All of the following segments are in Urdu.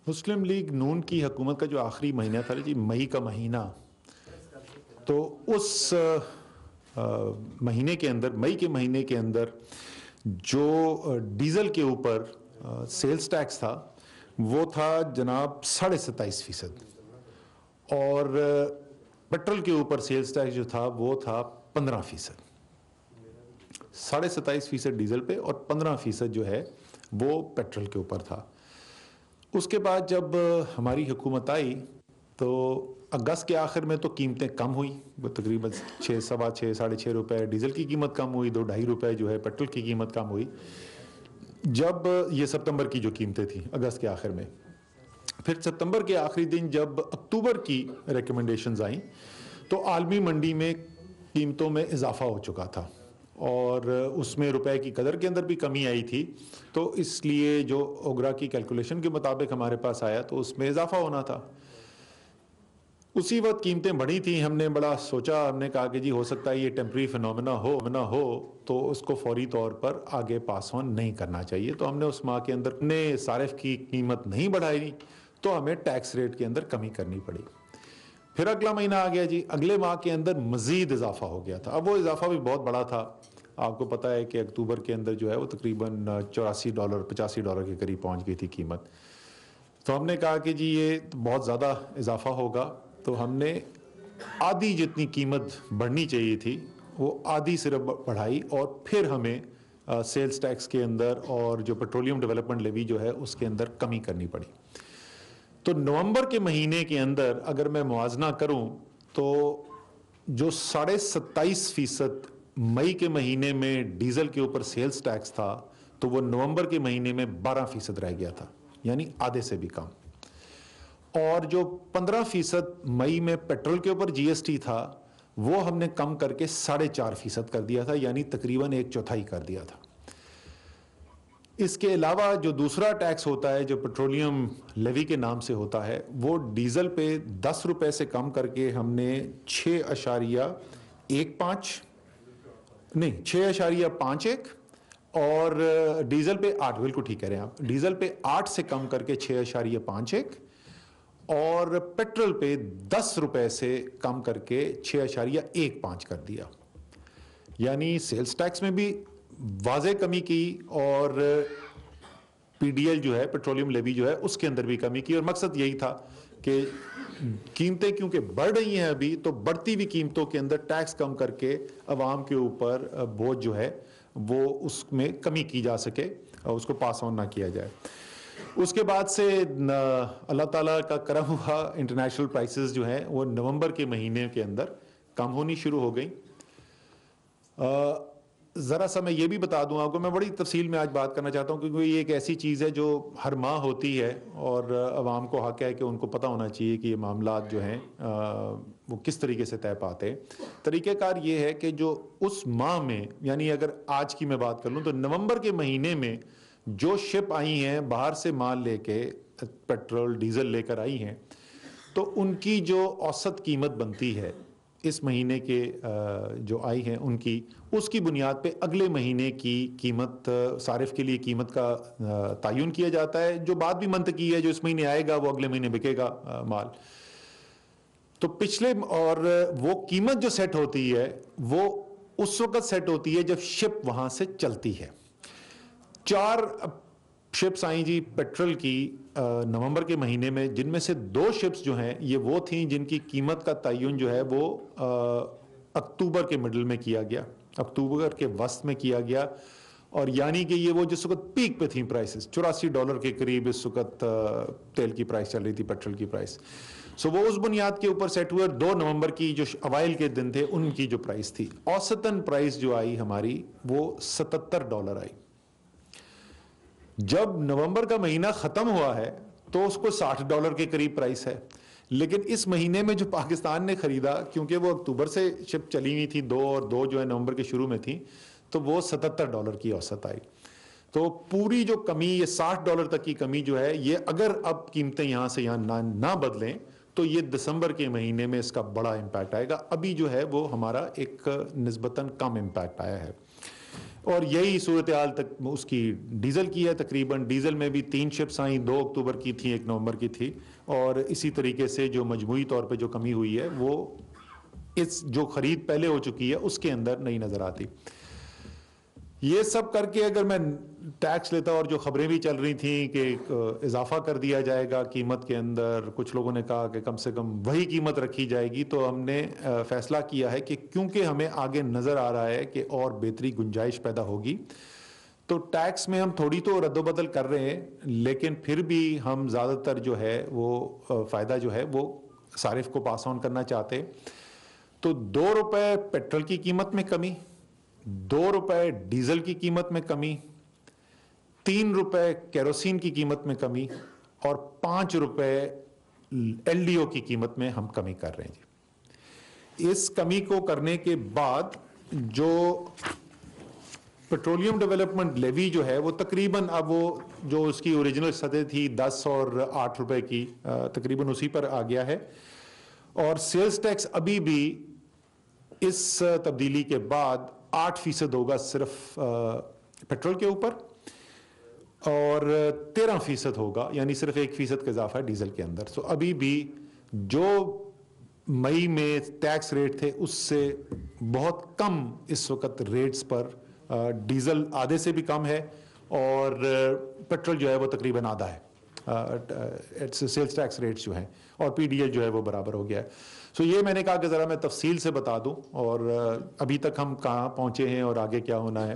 مسلم لیگ نون کی حکومت کا جو آخری مہینہ تھا جی، مئی کا مہینہ، تو اس مہینے کے اندر، مئی کے مہینے کے اندر جو ڈیزل کے اوپر سیلز ٹیکس تھا وہ تھا جناب 27.5%، اور پیٹرول کے اوپر سیلز ٹیکس جو تھا وہ تھا 15%۔ 27.5% ڈیزل پہ اور 15% جو ہے وہ پیٹرول کے اوپر تھا۔ اس کے بعد جب ہماری حکومت آئی تو اگست کے آخر میں تو قیمتیں کم ہوئی، وہ تقریباً 6، 6.25، 6.5 روپے ڈیزل کی قیمت کم ہوئی، 2-2.5 روپے جو ہے پیٹرول کی قیمت کم ہوئی۔ جب یہ ستمبر کی جو قیمتیں تھیں اگست کے آخر میں، پھر ستمبر کے آخری دن جب اکتوبر کی ریکمنڈیشنز آئیں تو عالمی منڈی میں قیمتوں میں اضافہ ہو چکا تھا، اور اس میں روپے کی قدر کے اندر بھی کمی آئی تھی، تو اس لیے جو اوگرا کی کیلکولیشن کے مطابق ہمارے پاس آیا تو اس میں اضافہ ہونا تھا۔ اسی وقت قیمتیں بڑھی تھیں، ہم نے بڑا سوچا، ہم نے کہا کہ جی ہو سکتا ہے یہ ٹیمپری فینومینا ہو تو اس کو فوری طور پر آگے پاس آن نہیں کرنا چاہیے، تو ہم نے اس ماہ کے اندر نے صارف کی قیمت نہیں بڑھائی تو ہمیں ٹیکس ریٹ کے اندر کمی کرنی پڑی۔ پھر اگلا مہینہ آ گیا جی، اگلے ماہ کے اندر مزید اضافہ ہو گیا تھا۔ اب وہ اضافہ بھی بہت بڑا تھا، آپ کو پتہ ہے کہ اکتوبر کے اندر جو ہے وہ تقریباً $84 $85 کے قریب پہنچ گئی تھی قیمت۔ تو ہم نے کہا کہ جی یہ بہت زیادہ اضافہ ہوگا، تو ہم نے آدھی جتنی قیمت بڑھنی چاہیے تھی وہ آدھی صرف بڑھائی، اور پھر ہمیں سیلز ٹیکس کے اندر اور جو پیٹرولیم ڈیولپمنٹ لیوی جو ہے اس کے اندر کمی کرنی پڑی۔ تو نومبر کے مہینے کے اندر اگر میں موازنہ کروں تو جو 27.5% مئی کے مہینے میں ڈیزل کے اوپر سیلز ٹیکس تھا تو وہ نومبر کے مہینے میں 12% رہ گیا تھا، یعنی آدھے سے بھی کم۔ اور جو 15% مئی میں پیٹرول کے اوپر جی ایس ٹی تھا وہ ہم نے کم کر کے 4.5% کر دیا تھا، یعنی تقریباً 1/4 کر دیا تھا۔ اس کے علاوہ جو دوسرا ٹیکس ہوتا ہے جو پیٹرولیم لیوی کے نام سے ہوتا ہے، وہ ڈیزل پہ 10 روپے سے کم کر کے ہم نے 6.51 اور ڈیزل پہ 8، بالکل ٹھیک کہہ رہے ہیں آپ، ڈیزل پہ 8 سے کم کر کے 6.51، اور پیٹرول پہ 10 روپے سے کم کر کے 6.15 کر دیا۔ یعنی سیلز ٹیکس میں بھی واضح کمی کی، اور پی ڈی ایل جو ہے پیٹرولیم لیوی جو ہے اس کے اندر بھی کمی کی، اور مقصد یہی تھا کہ قیمتیں کیونکہ بڑھ رہی ہیں ابھی، تو بڑھتی ہوئی قیمتوں کے اندر ٹیکس کم کر کے عوام کے اوپر بوجھ جو ہے وہ اس میں کمی کی جا سکے اور اس کو پاس آن نہ کیا جائے۔ اس کے بعد سے اللہ تعالیٰ کا کرم ہوا، انٹرنیشنل پرائسز جو ہیں وہ نومبر کے مہینے کے اندر کم ہونی شروع ہو گئی۔ ذرا سا میں یہ بھی بتا دوں آپ کو، میں بڑی تفصیل میں آج بات کرنا چاہتا ہوں کیونکہ یہ ایک ایسی چیز ہے جو ہر ماہ ہوتی ہے، اور عوام کو حق ہے کہ ان کو پتہ ہونا چاہیے کہ یہ معاملات جو ہیں وہ کس طریقے سے طے پاتے ہیں۔ طریقہ کار یہ ہے کہ جو اس ماہ میں، یعنی اگر آج کی میں بات کر لوں تو نومبر کے مہینے میں جو شپ آئی ہیں باہر سے مال لے کے، پیٹرول ڈیزل لے کر آئی ہیں، تو ان کی جو اوسط قیمت بنتی ہے اس مہینے کے جو آئی ہیں ان کی، اس کی بنیاد پہ اگلے مہینے کی قیمت صارف کے لیے قیمت کا تعین کیا جاتا ہے، جو بات بھی منطقی ہے، جو اس مہینے آئے گا وہ اگلے مہینے بکے گا مال۔ تو پچھلے، اور وہ قیمت جو سیٹ ہوتی ہے وہ اس وقت سیٹ ہوتی ہے جب شپ وہاں سے چلتی ہے۔ 4 شپس آئیں جی پیٹرول کی نومبر کے مہینے میں، جن میں سے 2 شپس جو ہیں یہ وہ تھیں جن کی قیمت کا تعین جو ہے وہ اکتوبر کے مڈل میں کیا گیا، اکتوبر کے وسط میں کیا گیا، اور یعنی کہ یہ وہ جس وقت پیک پہ تھیں پرائسز، $84 کے قریب اس وقت تیل کی پرائس چل رہی تھی، پیٹرول کی پرائس۔ سو وہ اس بنیاد کے اوپر سیٹ ہوئے، 2 نومبر کی جو اوائل کے دن تھے ان کی جو پرائس تھی، اوسطاً پرائس جو آئی ہماری وہ $77 آئی۔ جب نومبر کا مہینہ ختم ہوا ہے تو اس کو $60 کے قریب پرائس ہے، لیکن اس مہینے میں جو پاکستان نے خریدا، کیونکہ وہ اکتوبر سے شپ چلی ہوئی تھی 2 اور 2 جو ہے نومبر کے شروع میں تھی، تو وہ $77 کی اوسط آئی۔ تو پوری جو کمی، یہ $60 تک کی کمی جو ہے، یہ اگر اب قیمتیں یہاں سے یہاں نہ بدلیں تو یہ دسمبر کے مہینے میں اس کا بڑا امپیکٹ آئے گا۔ ابھی جو ہے وہ ہمارا ایک نسبتاً کم امپیکٹ آیا ہے۔ اور یہی صورتحال تک اس کی ڈیزل کی ہے. تقریباً ڈیزل میں بھی 3 شپس آئیں, 2 اکتوبر کی تھیں, 1 نومبر کی تھی, اور اسی طریقے سے جو مجموعی طور پہ جو کمی ہوئی ہے وہ اس جو خرید پہلے ہو چکی ہے اس کے اندر نہیں نظر آتی. یہ سب کر کے اگر میں ٹیکس لیتا, اور جو خبریں بھی چل رہی تھیں کہ اضافہ کر دیا جائے گا قیمت کے اندر, کچھ لوگوں نے کہا کہ کم سے کم وہی قیمت رکھی جائے گی, تو ہم نے فیصلہ کیا ہے کہ کیونکہ ہمیں آگے نظر آ رہا ہے کہ اور بہتری گنجائش پیدا ہوگی, تو ٹیکس میں ہم تھوڑی تو رد و بدل کر رہے ہیں, لیکن پھر بھی ہم زیادہ تر جو ہے وہ فائدہ جو ہے وہ صارف کو پاس آن کرنا چاہتے. تو 2 روپے پیٹرول کی قیمت میں کمی, 2 روپے ڈیزل کی قیمت میں کمی, 3 روپے کیروسین کی قیمت میں کمی, اور 5 روپے ایل ڈی او کی قیمت میں ہم کمی کر رہے ہیں جی. اس کمی کو کرنے کے بعد جو پیٹرولیم ڈیولپمنٹ لیوی جو ہے وہ تقریباً اب وہ جو اس کی اوریجنل سطح تھی 10 اور 8 روپے کی, تقریباً اسی پر آ گیا ہے. اور سیلز ٹیکس ابھی بھی اس تبدیلی کے بعد 8% ہوگا صرف پیٹرول کے اوپر, اور 13% ہوگا, یعنی صرف 1% کا اضافہ ہے ڈیزل کے اندر. سو ابھی بھی جو مئی میں ٹیکس ریٹ تھے اس سے بہت کم اس وقت ریٹس پر, ڈیزل آدھے سے بھی کم ہے, اور پیٹرول جو ہے وہ تقریباً آدھا ہے سیلز ٹیکس ریٹس جو ہیں, اور پی ڈی ایل جو ہے وہ برابر ہو گیا ہے. سو یہ میں نے کہا کہ ذرا میں تفصیل سے بتا دوں, اور ابھی تک ہم کہاں پہنچے ہیں اور آگے کیا ہونا ہے.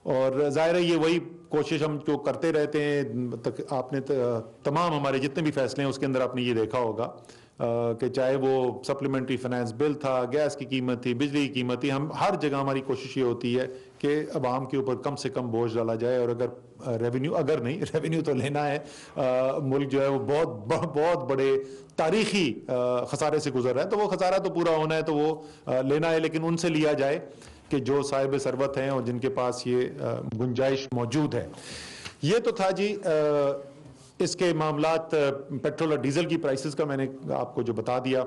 اور ظاہر ہے یہ وہی کوشش ہم جو کرتے رہتے ہیں, آپ نے تمام ہمارے جتنے بھی فیصلے ہیں اس کے اندر آپ نے یہ دیکھا ہوگا کہ چاہے وہ سپلیمنٹری فائنانس بل تھا, گیس کی قیمت تھی, بجلی کی قیمت تھی, ہم ہر جگہ ہماری کوشش یہ ہوتی ہے کہ عوام کے اوپر کم سے کم بوجھ ڈالا جائے. اور ریونیو تو لینا ہے, ملک جو ہے وہ بہت بڑے تاریخی خسارے سے گزر رہا ہے, تو وہ خسارہ تو پورا ہونا ہے, تو وہ لینا ہے, لیکن ان سے لیا جائے کہ جو صاحب ثروت ہیں اور جن کے پاس یہ گنجائش موجود ہے. یہ تو تھا جی اس کے معاملات پیٹرول اور ڈیزل کی پرائسز کا, میں نے آپ کو جو بتا دیا.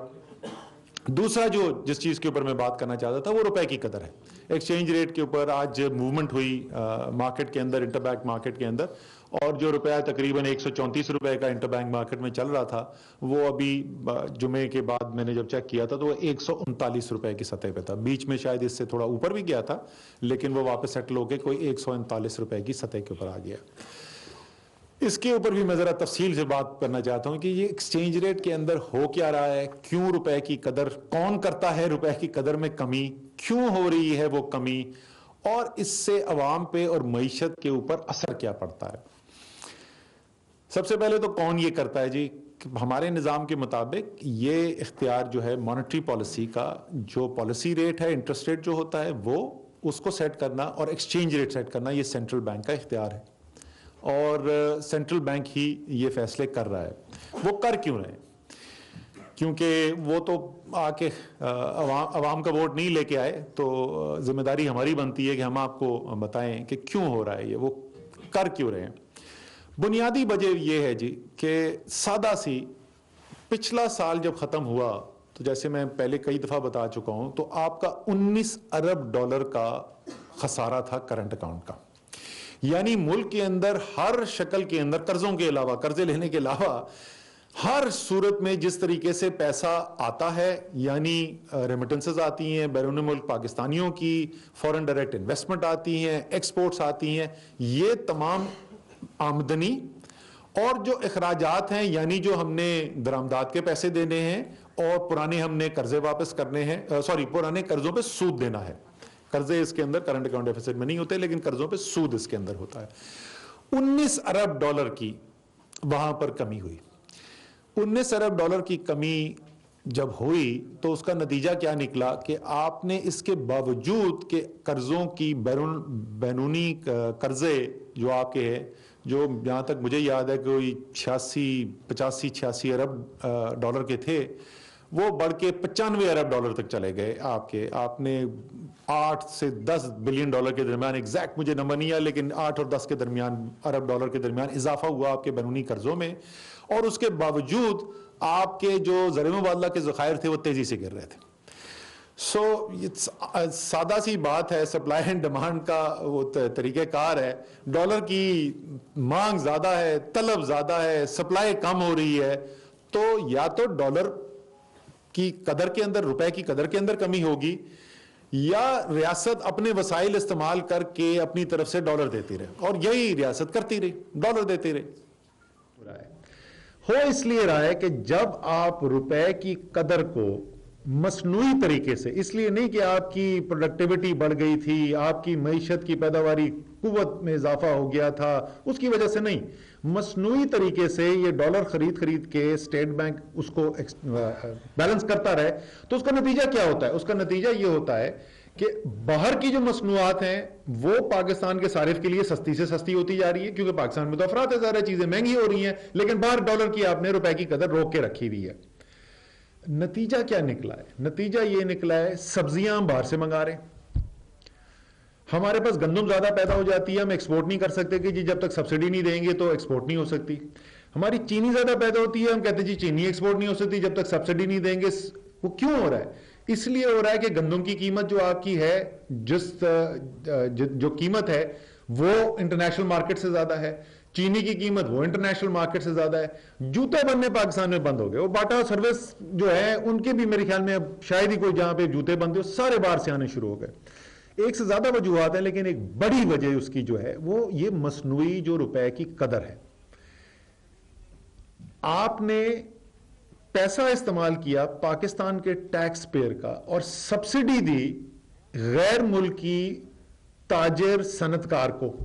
دوسرا جس چیز کے اوپر میں بات کرنا چاہتا تھا وہ روپے کی قدر ہے. ایکسچینج ریٹ کے اوپر آج موومنٹ ہوئی مارکیٹ کے اندر, انٹر بینک مارکیٹ کے اندر, اور جو روپیہ تقریباً 134 روپے کا انٹر بینک مارکیٹ میں چل رہا تھا, وہ ابھی جمعے کے بعد میں نے جب چیک کیا تھا تو وہ 139 روپے کی سطح پہ تھا. بیچ میں شاید اس سے تھوڑا اوپر بھی گیا تھا, لیکن وہ واپس سیٹل ہو کے کوئی 139 روپے کی سطح کے اوپر آ گیا. اس کے اوپر بھی میں ذرا تفصیل سے بات کرنا چاہتا ہوں کہ یہ ایکسچینج ریٹ کے اندر ہو کیا رہا ہے, کیوں روپے کی قدر, کون کرتا ہے روپے کی قدر میں کمی, کیوں ہو رہی ہے وہ کمی, اور اس سے عوام پہ اور معیشت کے اوپر اثر کیا پڑتا ہے. سب سے پہلے تو کون یہ کرتا ہے جی. ہمارے نظام کے مطابق یہ اختیار جو ہے مانیٹری پالیسی کا, جو پالیسی ریٹ ہے, انٹرسٹ ریٹ جو ہوتا ہے وہ اس کو سیٹ کرنا اور ایکسچینج ریٹ سیٹ کرنا, یہ سینٹرل بینک کا اختیار ہے, اور سینٹرل بینک ہی یہ فیصلے کر رہا ہے. وہ کر کیوں رہے ہیں؟ کیونکہ وہ تو آ کے عوام کا ووٹ نہیں لے کے آئے, تو ذمہ داری ہماری بنتی ہے کہ ہم آپ کو بتائیں کہ کیوں ہو رہا ہے یہ, وہ کر کیوں رہے ہیں. بنیادی وجہ یہ ہے جی کہ سادہ سی, پچھلا سال جب ختم ہوا تو جیسے میں پہلے کئی دفعہ بتا چکا ہوں, تو آپ کا 19 ارب ڈالر کا خسارہ تھا کرنٹ اکاؤنٹ کا. یعنی ملک کے اندر ہر شکل کے اندر قرضوں کے علاوہ, قرضے لینے کے علاوہ ہر صورت میں جس طریقے سے پیسہ آتا ہے, یعنی ریمیٹنسز آتی ہیں بیرون ملک پاکستانیوں کی, فورن ڈائریکٹ انویسٹمنٹ آتی ہیں, ایکسپورٹس آتی ہیں, یہ تمام آمدنی اور جو اخراجات ہیں, یعنی جو ہم نے درآمدات کے پیسے دینے ہیں اور پرانے ہم نے قرضے واپس کرنے ہیں, پرانے قرضوں پہ سود دینا ہے. قرضے اس کے اندر کرنٹ اکاؤنٹ ڈیفیسٹ میں نہیں ہوتے, لیکن قرضوں پہ سود اس کے اندر ہوتا ہے. 19 ارب ڈالر کی وہاں پر کمی ہوئی. 19 ارب ڈالر کی کمی جب ہوئی تو اس کا نتیجہ کیا نکلا کہ آپ نے اس کے باوجود کہ قرضوں کی بیرونی قرضے جو آپ کے ہیں, جو جہاں تک مجھے یاد ہے کوئی 85-86 ارب ڈالر کے تھے, وہ بڑھ کے 95 ارب ڈالر تک چلے گئے آپ نے 8 سے 10 بلین ڈالر کے درمیان, ایگزیکٹ مجھے نمبر نہیں ہے, لیکن 8 اور 10 کے درمیان ارب ڈالر کے درمیان اضافہ ہوا آپ کے بیرونی قرضوں میں. اور اس کے باوجود آپ کے جو زر مبادلہ کے ذخائر تھے وہ تیزی سے گر رہے تھے. سو سادہ سی بات ہے، سپلائی اینڈ ڈیمانڈ کا وہ طریقہ کار ہے. ڈالر کی مانگ زیادہ ہے، طلب زیادہ ہے، سپلائی کم ہو رہی ہے، تو یا تو ڈالر کی قدر کے اندر، روپے کی قدر کے اندر کمی ہوگی، یا ریاست اپنے وسائل استعمال کر کے اپنی طرف سے ڈالر دیتی رہے، اور یہی ریاست کرتی رہی، ڈالر دیتی رہی. ہو اس لیے رہا ہے کہ جب آپ روپے کی قدر کو مصنوعی طریقے سے، اس لیے نہیں کہ آپ کی پروڈکٹیوٹی بڑھ گئی تھی، آپ کی معیشت کی پیداواری قوت میں اضافہ ہو گیا تھا، اس کی وجہ سے نہیں، مصنوعی طریقے سے یہ ڈالر خرید کے اسٹیٹ بینک اس کو بیلنس کرتا رہے، تو اس کا نتیجہ کیا ہوتا ہے؟ اس کا نتیجہ یہ ہوتا ہے کہ باہر کی جو مصنوعات ہیں وہ پاکستان کے صارف کے لیے سستی سے سستی ہوتی جا رہی ہے، کیونکہ پاکستان میں تو افراط زیادہ چیزیں مہنگی ہو رہی ہیں، لیکن باہر ڈالر کی آپ نے روپے کی قدر روک کے رکھی ہوئی ہے. نتیجہ کیا نکلا ہے؟ نتیجہ یہ نکلا ہے سبزیاں ہم باہر سے منگا رہے ہیں، ہمارے پاس گندم زیادہ پیدا ہو جاتی ہے، ہم ایکسپورٹ نہیں کر سکتے کہ جی جب تک سبسڈی نہیں دیں گے تو ایکسپورٹ نہیں ہو سکتی. ہماری چینی زیادہ پیدا ہوتی ہے، ہم کہتے ہیں جی چینی ایکسپورٹ نہیں ہو سکتی جب تک سبسڈی نہیں دیں گے. وہ کیوں ہو رہا ہے؟ اس لیے ہو رہا ہے کہ گندم کی قیمت جو آپ کی ہے، جو قیمت ہے وہ انٹرنیشنل مارکیٹ سے زیادہ ہے، چینی کی قیمت وہ انٹرنیشنل مارکیٹ سے زیادہ ہے. جوتے بننے پاکستان میں بند ہو گئے، وہ باٹا سروس جو ہے ان کے بھی میرے خیال میں اب شاید ہی کوئی جہاں پہ جوتے بنتے ہو، سارے باہر سے آنے شروع ہو گئے. ایک سے زیادہ وجوہات ہیں، لیکن ایک بڑی وجہ اس کی جو ہے وہ یہ مصنوعی جو روپے کی قدر ہے. آپ نے پیسہ استعمال کیا پاکستان کے ٹیکس پیئر کا اور سبسڈی دی غیر ملکی تاجر صنعت کار کو.